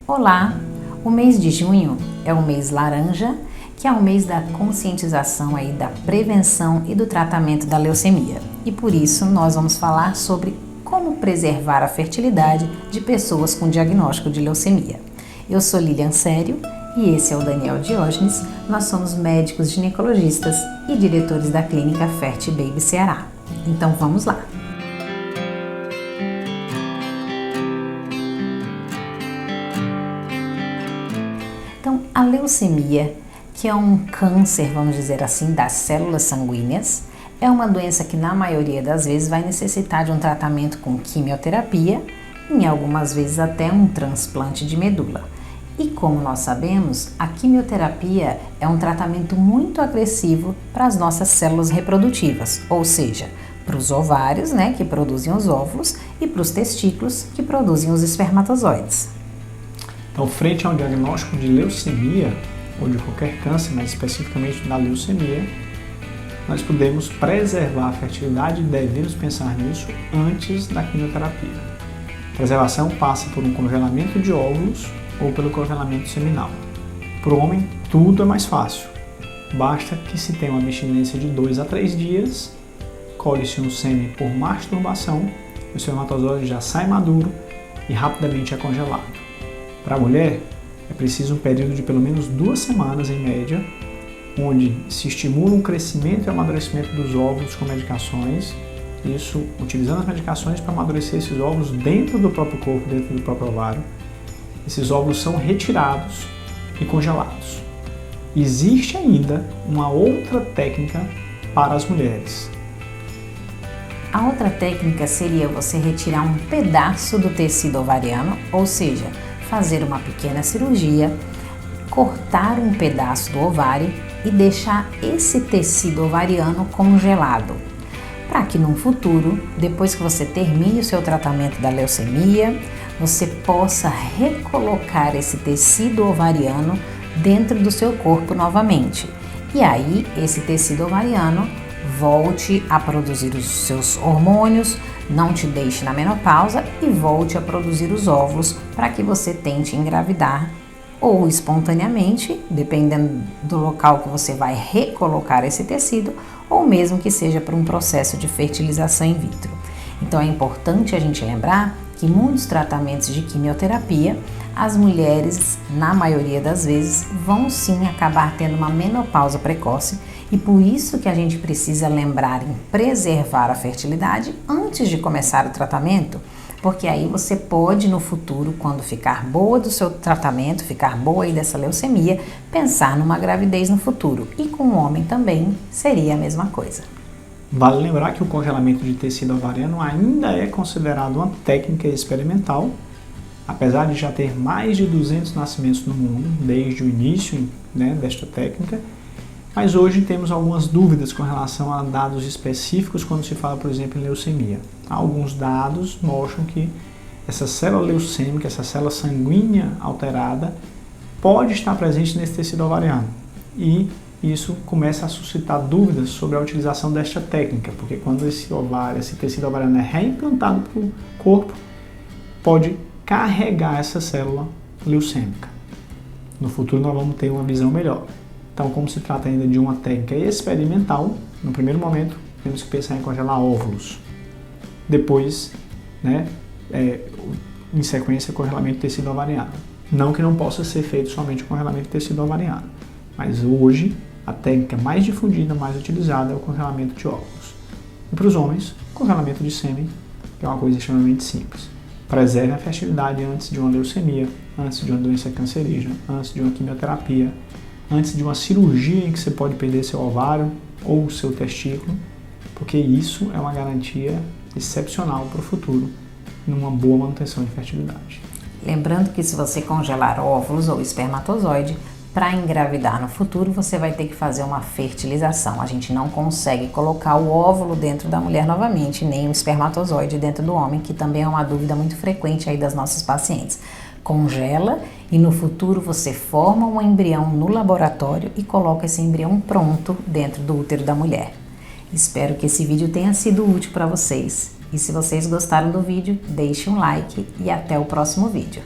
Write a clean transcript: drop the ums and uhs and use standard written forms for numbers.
Olá! O mês de junho é o mês laranja, que é o mês da conscientização aí da prevenção e do tratamento da leucemia. E por isso nós vamos falar sobre como preservar a fertilidade de pessoas com diagnóstico de leucemia. Eu sou Lilian Sério e esse é o Daniel Diógenes. Nós somos médicos ginecologistas e diretores da clínica Fertibaby Ceará. Então vamos lá! Então, a leucemia, que é um câncer, vamos dizer assim, das células sanguíneas, é uma doença que na maioria das vezes vai necessitar de um tratamento com quimioterapia, em algumas vezes até um transplante de medula. E como nós sabemos, a quimioterapia é um tratamento muito agressivo para as nossas células reprodutivas, ou seja, para os ovários, que produzem os óvulos, e para os testículos, que produzem os espermatozoides. Então, frente a um diagnóstico de leucemia, ou de qualquer câncer, mas especificamente da leucemia, nós podemos preservar a fertilidade e devemos pensar nisso antes da quimioterapia. A preservação passa por um congelamento de óvulos ou pelo congelamento seminal. Para o homem, tudo é mais fácil. Basta que se tenha uma abstinência de 2 a 3 dias, colhe-se um sêmen por masturbação, o espermatozoide já sai maduro e rapidamente é congelado. Para a mulher, é preciso um período de pelo menos 2 semanas em média, onde se estimula o crescimento e amadurecimento dos óvulos com medicações, isso utilizando as medicações para amadurecer esses óvulos dentro do próprio corpo, dentro do próprio ovário. Esses óvulos são retirados e congelados. Existe ainda uma outra técnica para as mulheres. A outra técnica seria você retirar um pedaço do tecido ovariano, ou seja, fazer uma pequena cirurgia, cortar um pedaço do ovário e deixar esse tecido ovariano congelado, para que no futuro, depois que você termine o seu tratamento da leucemia, você possa recolocar esse tecido ovariano dentro do seu corpo novamente. E aí, esse tecido ovariano volte a produzir os seus hormônios, não te deixe na menopausa e volte a produzir os óvulos para que você tente engravidar ou espontaneamente, dependendo do local que você vai recolocar esse tecido, ou mesmo que seja para um processo de fertilização in vitro. Então é importante a gente lembrar que muitos tratamentos de quimioterapia, as mulheres, na maioria das vezes, vão sim acabar tendo uma menopausa precoce e por isso que a gente precisa lembrar em preservar a fertilidade antes de começar o tratamento, porque aí você pode no futuro, quando ficar boa do seu tratamento, ficar boa aí dessa leucemia, pensar numa gravidez no futuro. E com o homem também seria a mesma coisa. Vale lembrar que o congelamento de tecido ovariano ainda é considerado uma técnica experimental, apesar de já ter mais de 200 nascimentos no mundo desde o início desta técnica, mas hoje temos algumas dúvidas com relação a dados específicos quando se fala, por exemplo, em leucemia. Alguns dados mostram que essa célula leucêmica, essa célula sanguínea alterada, pode estar presente nesse tecido ovariano e isso começa a suscitar dúvidas sobre a utilização desta técnica, porque quando esse tecido ovariano é reimplantado para o corpo, pode carregar essa célula leucêmica. No futuro nós vamos ter uma visão melhor. Então, como se trata ainda de uma técnica experimental, no primeiro momento temos que pensar em congelar óvulos. Depois, em sequência, congelamento de tecido ovariano. Não que não possa ser feito somente o congelamento de tecido ovariano, mas hoje a técnica mais difundida, mais utilizada é o congelamento de óvulos. E para os homens, congelamento de sêmen, que é uma coisa extremamente simples. Preserve a fertilidade antes de uma leucemia, antes de uma doença cancerígena, antes de uma quimioterapia, antes de uma cirurgia em que você pode perder seu ovário ou seu testículo, porque isso é uma garantia excepcional para o futuro, numa boa manutenção de fertilidade. Lembrando que se você congelar óvulos ou espermatozoide, para engravidar no futuro, você vai ter que fazer uma fertilização. A gente não consegue colocar o óvulo dentro da mulher novamente, nem o espermatozoide dentro do homem, que também é uma dúvida muito frequente aí das nossas pacientes. Congela e no futuro você forma um embrião no laboratório e coloca esse embrião pronto dentro do útero da mulher. Espero que esse vídeo tenha sido útil para vocês. E se vocês gostaram do vídeo, deixe um like e até o próximo vídeo.